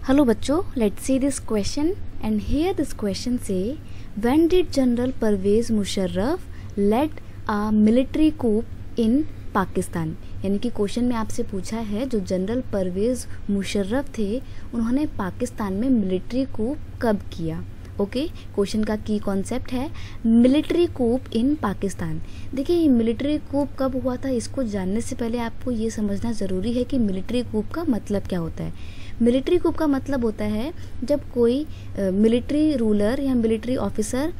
Hello बच्चों, let's see this question and here this question से when did general Pervez Musharraf led a military coup in Pakistan. यानी कि question में आपसे पूछा है जो जनरल परवेज मुशर्रफ थे उन्होंने पाकिस्तान में मिलिट्री कूप कब किया। ओके, क्वेश्चन का की कॉन्सेप्ट है मिलिट्री कूप इन पाकिस्तान। देखिए, ये मिलिट्री कूप कब हुआ था इसको जानने से पहले आपको ये समझना ज़रूरी है कि मिलिट्री कूप का मतलब क्या होता है। मिलिट्री कूप का मतलब होता है जब कोई मिलिट्री रूलर या मिलिट्री ऑफिसर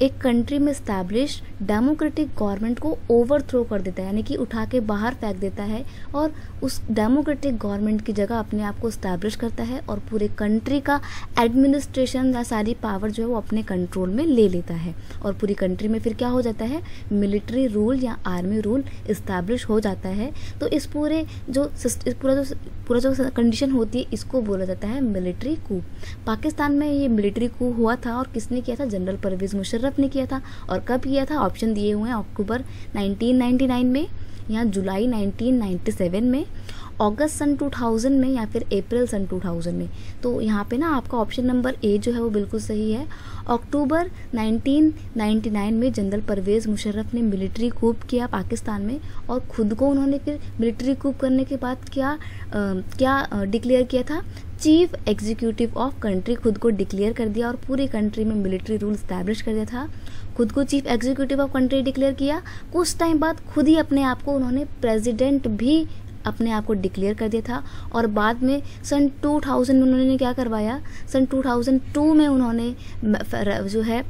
एक कंट्री में स्टैब्लिश डेमोक्रेटिक गवर्नमेंट को ओवरथ्रो कर देता है, यानी कि उठा के बाहर फेंक देता है और उस डेमोक्रेटिक गवर्नमेंट की जगह अपने आप को स्टैब्लिश करता है और पूरे कंट्री का एडमिनिस्ट्रेशन या सारी पावर जो है वो अपने कंट्रोल में ले लेता है और पूरी कंट्री में फिर क्या हो जाता है, मिलिट्री रूल या आर्मी रूल इस्टेब्लिश हो जाता है। तो इस पूरे जो पूरा जो कंडीशन होती है इसको बोला जाता है मिलिट्री कूप। पाकिस्तान में ये मिलिट्री कूप हुआ था और किसने किया था, जनरल परवेज मुशर्रफ ने किया था। और कब किया था, ऑप्शन दिए हुए हैं, अक्टूबर 1999 में या जुलाई 1997 में, अगस्त सन 2000 में या फिर अप्रैल सन 2000 में। तो यहाँ पे ना आपका ऑप्शन नंबर ए जो है वो बिल्कुल सही है। अक्टूबर 1999 में जनरल परवेज मुशर्रफ ने मिलिट्री कूप किया पाकिस्तान में और खुद को उन्होंने फिर मिलिट्री कूप करने के बाद क्या डिक्लेयर किया था, चीफ एग्जीक्यूटिव ऑफ कंट्री खुद को डिक्लेयर कर दिया और पूरी कंट्री में मिलिट्री रूल स्टैब्लिश कर दिया था। खुद को chief executive of country declare किया, कुछ टाइम बाद खुद ही अपने आप को उन्होंने प्रेसिडेंट भी अपने आप को डिक्लेयर कर दिया था। और बाद में सन 2000 में उन्होंने क्या करवाया, सन 2002 में उन्होंने जो है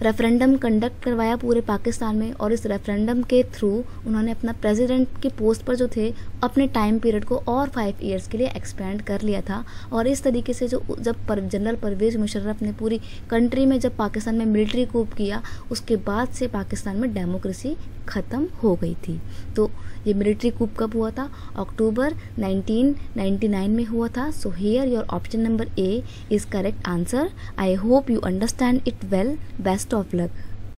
रेफरेंडम कंडक्ट करवाया पूरे पाकिस्तान में और इस रेफरेंडम के थ्रू उन्होंने अपना प्रेसिडेंट की पोस्ट पर जो थे अपने टाइम पीरियड को और 5 इयर्स के लिए एक्सपेंड कर लिया था। और इस तरीके से जनरल परवेज मुशर्रफ ने पूरी कंट्री में जब पाकिस्तान में मिलिट्री कूप किया उसके बाद से पाकिस्तान में डेमोक्रेसी ख़त्म हो गई थी। तो ये मिलिट्री कूप कब हुआ था, अक्टूबर 1999 में हुआ था। So here your option number A is correct answer. I hope you understand it well. Best of luck.